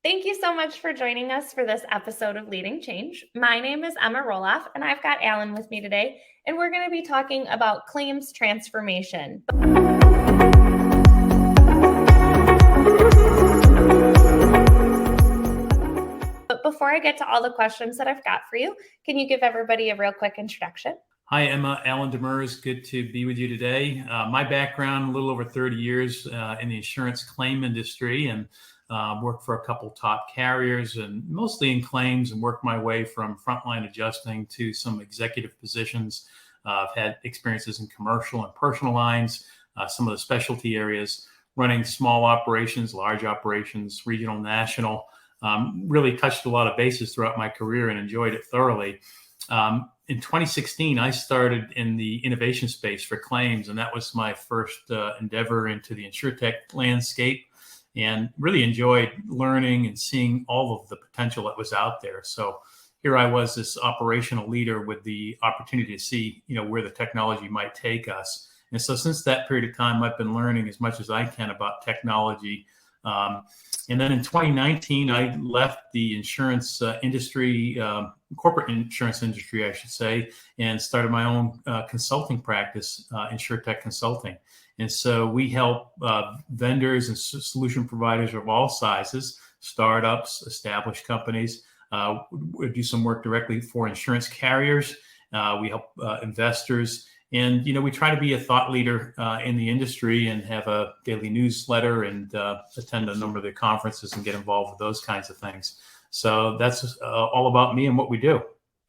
Thank you so much for joining us for this episode of Leading Change. My name is Ema Roloff, and I've got Alan with me today, and we're going to be talking about claims transformation. But before I get to all the questions that I've got for you, can you give everybody a real quick introduction? Hi, Emma. Alan Demers. Good to be with you today. My background, a little over 30 years in the insurance claim industry, and worked for a couple top carriers and mostly in claims, and worked my way from frontline adjusting to some executive positions. I've had experiences in commercial and personal lines, some of the specialty areas, running small operations, large operations, regional, national. Really touched a lot of bases throughout my career and enjoyed it thoroughly. In 2016, I started in the innovation space for claims, and that was my first endeavor into the insurtech landscape, and really enjoyed learning and seeing all of the potential that was out there. So here I was, this operational leader with the opportunity to see, where the technology might take us. And so since that period of time, I've been learning as much as I can about technology. And then in 2019, I left the insurance industry, corporate insurance industry, I should say, and started my own consulting practice, InsurTech Consulting. And so we help vendors and solution providers of all sizes, startups, established companies. We do some work directly for insurance carriers. We help investors. And, we try to be a thought leader in the industry and have a daily newsletter and attend a number of the conferences and get involved with those kinds of things. So that's all about me and what we do.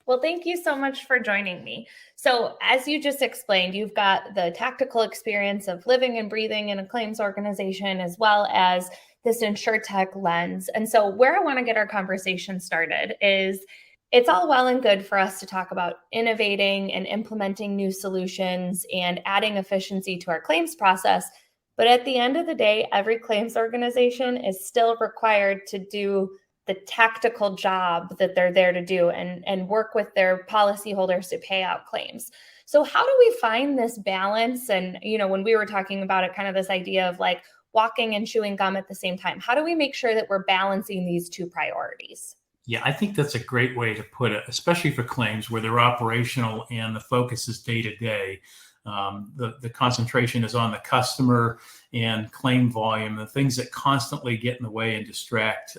Well, thank you so much for joining me. So as you just explained, you've got the tactical experience of living and breathing in a claims organization, as well as this InsurTech lens. And so where I want to get our conversation started is, it's all well and good for us to talk about innovating and implementing new solutions and adding efficiency to our claims process. But at the end of the day, every claims organization is still required to do the tactical job that they're there to do and work with their policyholders to pay out claims. So how do we find this balance? And, when we were talking about it, kind of this idea of like walking and chewing gum at the same time, how do we make sure that we're balancing these two priorities? Yeah, I think that's a great way to put it, especially for claims where they're operational and the focus is day to day. The concentration is on the customer and claim volume, the things that constantly get in the way and distract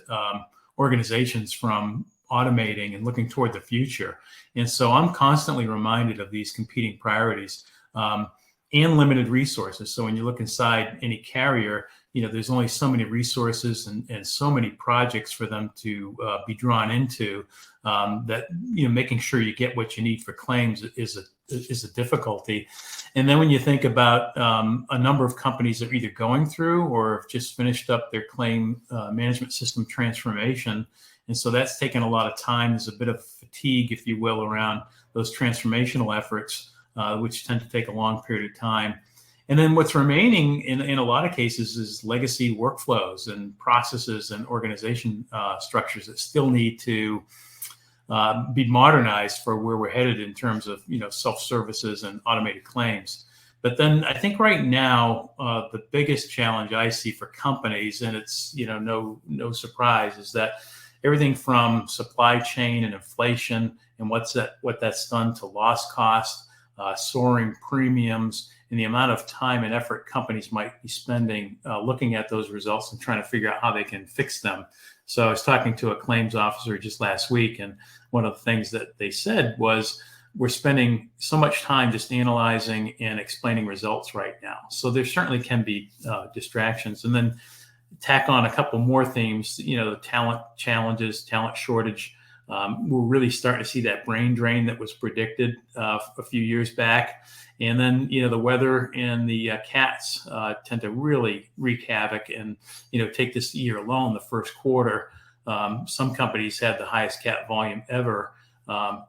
organizations from automating and looking toward the future. And so I'm constantly reminded of these competing priorities and limited resources. So when you look inside any carrier, there's only so many resources and so many projects for them to be drawn into that, making sure you get what you need for claims is a difficulty. And then when you think about a number of companies that are either going through or have just finished up their claim management system transformation. And so that's taken a lot of time. There's a bit of fatigue, if you will, around those transformational efforts, which tend to take a long period of time. And then what's remaining in a lot of cases is legacy workflows and processes and organization structures that still need to be modernized for where we're headed in terms of, self-services and automated claims. But then I think right now, the biggest challenge I see for companies, and it's, no surprise, is that everything from supply chain and inflation and what that's done to loss cost, soaring premiums, and the amount of time and effort companies might be spending looking at those results and trying to figure out how they can fix them. So I was talking to a claims officer just last week, and one of the things that they said was, we're spending so much time just analyzing and explaining results right now. So there certainly can be distractions. And then tack on a couple more themes, the talent challenges, talent shortage. We're really starting to see that brain drain that was predicted a few years back. And then, the weather and the cats tend to really wreak havoc. And, take this year alone, the first quarter, some companies had the highest cat volume ever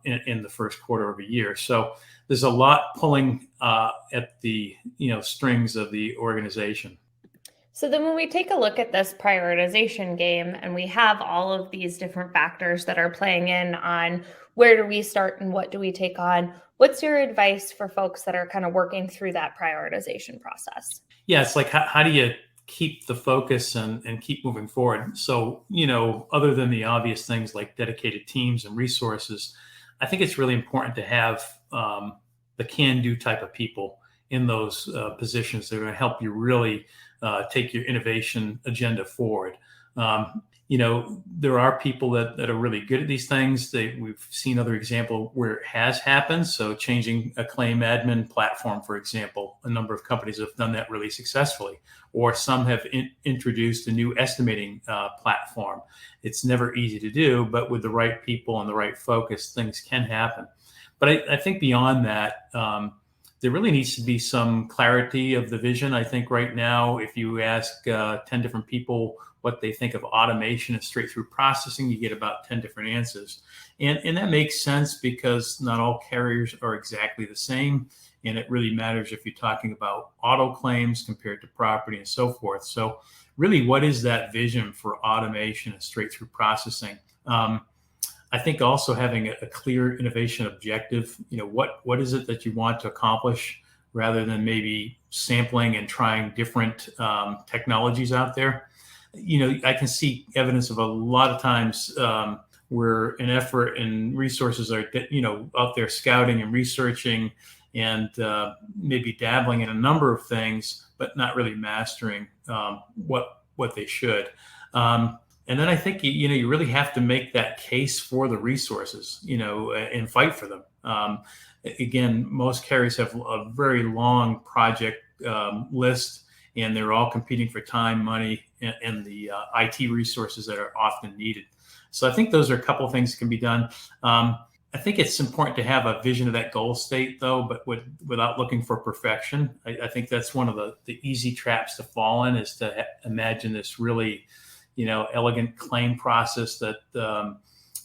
in the first quarter of a year. So there's a lot pulling at the, strings of the organization. So then when we take a look at this prioritization game and we have all of these different factors that are playing in on where do we start and what do we take on, what's your advice for folks that are kind of working through that prioritization process? Yeah, it's like, how do you keep the focus and keep moving forward. So, other than the obvious things like dedicated teams and resources, I think it's really important to have the can-do type of people in those positions that are going to help you really take your innovation agenda forward. There are people that are really good at these things. We've seen other example where it has happened. So changing a claim admin platform, for example, a number of companies have done that really successfully, or some have introduced a new estimating platform. It's never easy to do, but with the right people and the right focus, things can happen. But I think beyond that, there really needs to be some clarity of the vision. I think right now, if you ask 10 different people what they think of automation and straight through processing, you get about 10 different answers. And that makes sense because not all carriers are exactly the same. And it really matters if you're talking about auto claims compared to property and so forth. So really, what is that vision for automation and straight through processing? I think also having a clear innovation objective, what is it that you want to accomplish, rather than maybe sampling and trying different technologies out there. I can see evidence of a lot of times where an effort and resources are, out there scouting and researching and maybe dabbling in a number of things, but not really mastering what they should. And then I think, you really have to make that case for the resources, and fight for them. Again, most carriers have a very long project list, and they're all competing for time, money, and the IT resources that are often needed. So I think those are a couple of things that can be done. I think it's important to have a vision of that goal state, though, but without looking for perfection. I think that's one of the easy traps to fall in, is to imagine this really elegant claim process that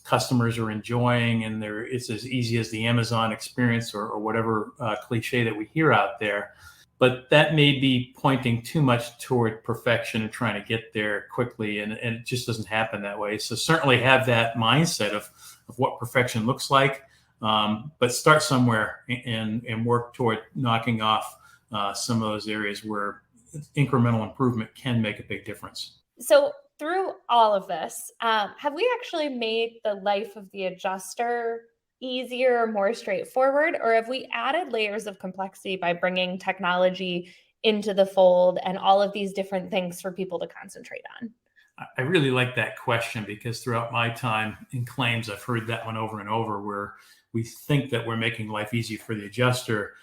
customers are enjoying, and it's as easy as the Amazon experience or whatever cliche that we hear out there. But that may be pointing too much toward perfection and trying to get there quickly, and it just doesn't happen that way. So certainly have that mindset of what perfection looks like, but start somewhere and work toward knocking off some of those areas where incremental improvement can make a big difference. So through all of this, have we actually made the life of the adjuster easier, more straightforward, or have we added layers of complexity by bringing technology into the fold and all of these different things for people to concentrate on? I really like that question, because throughout my time in claims, I've heard that one over and over, where we think that we're making life easy for the adjuster,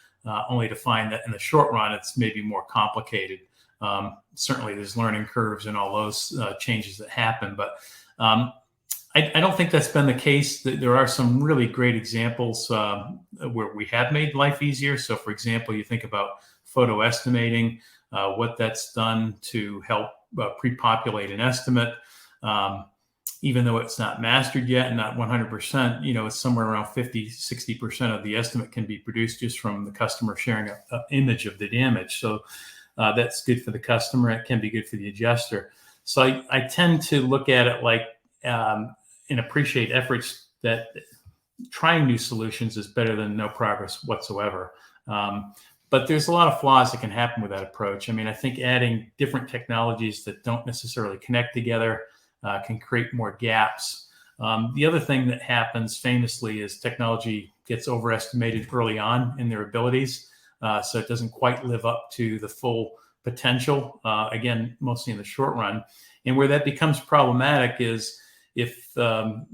only to find that in the short run, it's maybe more complicated. Certainly there's learning curves and all those changes that happen, but I don't think that's been the case. There are some really great examples where we have made life easier. So for example, you think about photo estimating, what that's done to help pre-populate an estimate. Even though it's not mastered yet and not 100%, it's somewhere around 50-60% of the estimate can be produced just from the customer sharing an image of the damage. So that's good for the customer. It can be good for the adjuster. So I tend to look at it like and appreciate efforts that trying new solutions is better than no progress whatsoever. But there's a lot of flaws that can happen with that approach. I mean, I think adding different technologies that don't necessarily connect together can create more gaps. The other thing that happens famously is technology gets overestimated early on in their abilities. So it doesn't quite live up to the full potential, again, mostly in the short run. And where that becomes problematic is if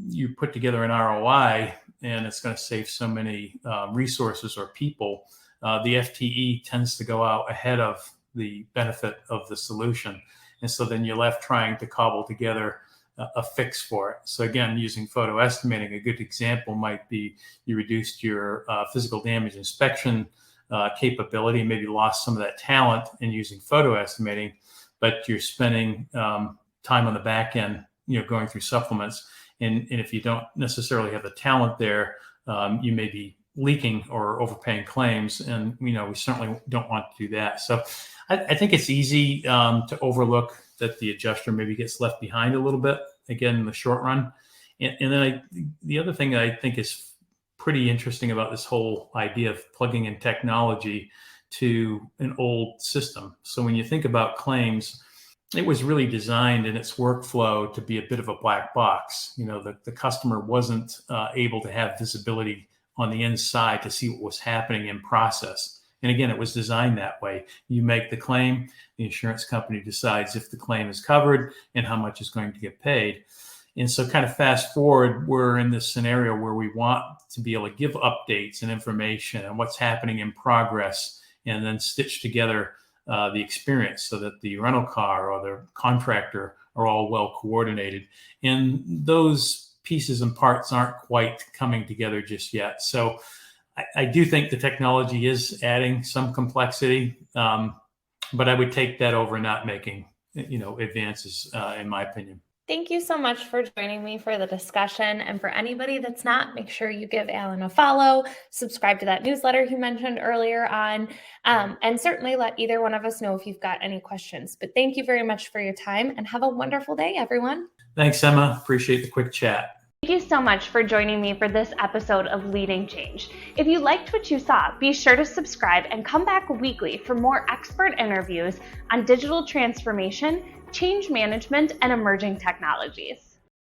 you put together an ROI and it's going to save so many resources or people, the FTE tends to go out ahead of the benefit of the solution. And so then you're left trying to cobble together a fix for it. So again, using photo estimating, a good example might be you reduced your physical damage inspection capability, maybe lost some of that talent in using photo estimating, but you're spending time on the back end, going through supplements. And if you don't necessarily have the talent there, you may be leaking or overpaying claims. And, we certainly don't want to do that. So I think it's easy to overlook that the adjuster maybe gets left behind a little bit, again, in the short run. And then the other thing that I think is pretty interesting about this whole idea of plugging in technology to an old system. So when you think about claims, it was really designed in its workflow to be a bit of a black box. The customer wasn't able to have visibility on the inside to see what was happening in process. And again, it was designed that way. You make the claim, the insurance company decides if the claim is covered and how much is going to get paid. And so kind of fast forward, we're in this scenario where we want to be able to give updates and information on what's happening in progress and then stitch together the experience so that the rental car or the contractor are all well coordinated. And those pieces and parts aren't quite coming together just yet. So I do think the technology is adding some complexity, but I would take that over not making, advances, in my opinion. Thank you so much for joining me for the discussion. And for anybody that's not, make sure you give Alan a follow, subscribe to that newsletter he mentioned earlier on, and certainly let either one of us know if you've got any questions. But thank you very much for your time and have a wonderful day, everyone. Thanks, Emma. Appreciate the quick chat. Thank you so much for joining me for this episode of Leading Change. If you liked what you saw, be sure to subscribe and come back weekly for more expert interviews on digital transformation, change management, and emerging technologies.